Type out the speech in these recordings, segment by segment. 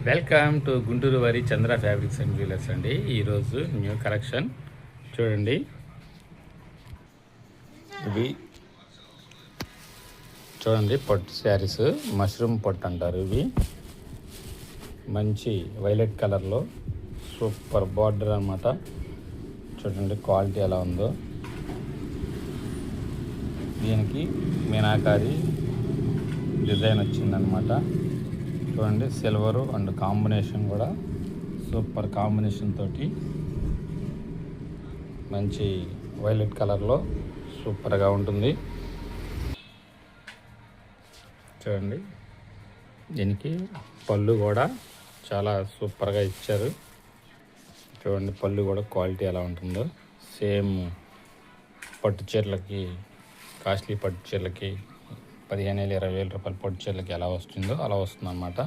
Welcome to Guntur వారి చంద్ర fabrics and jewellers అండి. ఈరోజు న్యూ కలెక్షన్ చూడండి. ఇవి చూడండి పట్టు శారీస్, మష్రూమ్ పట్టు అంటారు. ఇవి మంచి వైలెట్ కలర్లో సూపర్ బార్డర్ అన్నమాట. చూడండి క్వాలిటీ ఎలా ఉందో. దీనికి మీనాకారి డిజైన్ వచ్చిందనమాట. చూడండి సిల్వరు అండ్ కాంబినేషన్ కూడా సూపర్ కాంబినేషన్ తోటి మంచి వైలెట్ కలర్లో సూపర్గా ఉంటుంది. చూడండి దీనికి పళ్ళు కూడా చాలా సూపర్గా ఇచ్చారు. చూడండి పళ్ళు కూడా క్వాలిటీ ఎలా ఉంటుందో. సేమ్ పట్టు చీరలకి, కాస్ట్లీ పట్టు చీరలకి 15,000-20,000 రూపాయల పట్టు చీరలకి ఎలా వస్తుందో అలా వస్తుంది అన్నమాట.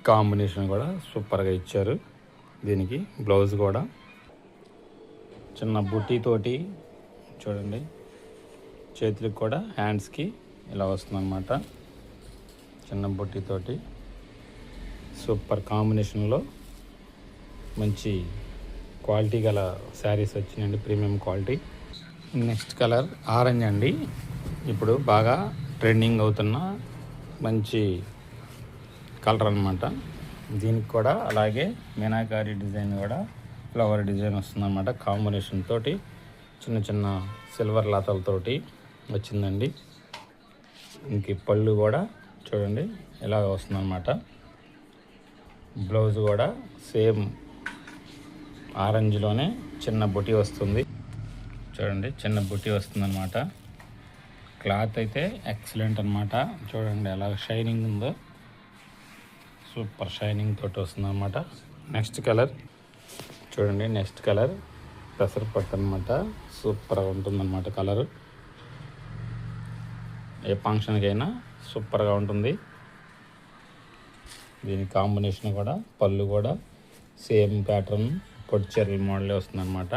కాంబినేషన్ కూడా సూపర్గా ఇచ్చారు. దీనికి బ్లౌజ్ కూడా చిన్న బుట్టీతోటి చూడండి, చేతులకు కూడా హ్యాండ్స్కి ఇలా వస్తుందన్నమాట. చిన్న బుట్టీతోటి సూపర్ కాంబినేషన్లో మంచి క్వాలిటీ గల శారీస్ వచ్చినాయండి, premium quality. Next colour orange అండి. ఇప్పుడు బాగా ట్రెండింగ్ అవుతున్న మంచి కలర్ అన్నమాట. దీనికి కూడా అలాగే మీనాకారి డిజైన్ కూడా ఫ్లవర్ డిజైన్ వస్తుందన్నమాట. కాంబినేషన్ తోటి చిన్న చిన్న సిల్వర్ లాతలతోటి వచ్చిందండి. ఇంక పళ్ళు కూడా చూడండి ఇలా వస్తుందన్నమాట. బ్లౌజ్ కూడా సేమ్ ఆరెంజ్లోనే చిన్న బుటీ వస్తుంది. చూడండి చిన్న బుటీ వస్తుందన్నమాట. క్లాత్ అయితే ఎక్సలెంట్ అన్నమాట. చూడండి ఎలా షైనింగ్ ఉందో, సూపర్ షైనింగ్ తోటి వస్తుంది అన్నమాట. నెక్స్ట్ కలర్ చూడండి, నెక్స్ట్ కలర్ పెసరపట్టు అనమాట. సూపర్గా ఉంటుందన్నమాట కలరు. ఏ ఫంక్షన్కైనా సూపర్గా ఉంటుంది. దీని కాంబినేషన్ కూడా పళ్ళు కూడా సేమ్ ప్యాటర్న్ పొడి చీరల మోడలే వస్తుందన్నమాట.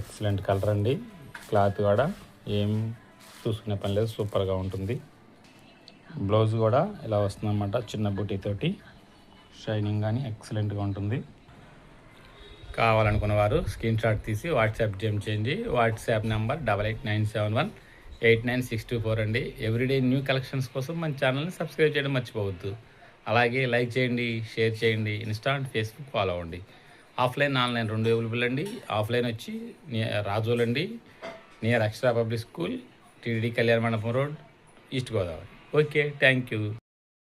ఎక్సలెంట్ కలర్ అండి. క్లాత్ కూడా ఏం చూసుకునే పని లేదు, సూపర్గా ఉంటుంది. బ్లౌజ్ కూడా ఇలా వస్తుందన్నమాట. చిన్న బుటీతోటి షైనింగ్ కానీ ఎక్సలెంట్గా ఉంటుంది. కావాలనుకున్న వారు స్క్రీన్ షాట్ తీసి వాట్సాప్ జెమ్ చేయండి. వాట్సాప్ నెంబర్ 8897189624 అండి. ఎవ్రీడే న్యూ కలెక్షన్స్ కోసం మన ఛానల్ని సబ్స్క్రైబ్ చేయడం మర్చిపోవద్దు. అలాగే లైక్ చేయండి, షేర్ చేయండి, ఇన్స్టా అండ్ ఫేస్బుక్ ఫాలో అవ్వండి. ఆఫ్లైన్ ఆన్లైన్ రెండు అవైలబుల్ అండి. ఆఫ్లైన్ వచ్చి రాజోలండి, నియర్ అక్షర పబ్లిక్ స్కూల్, టీడీ కళ్యాణ మండపం road, east Godavari. Okay, thank you.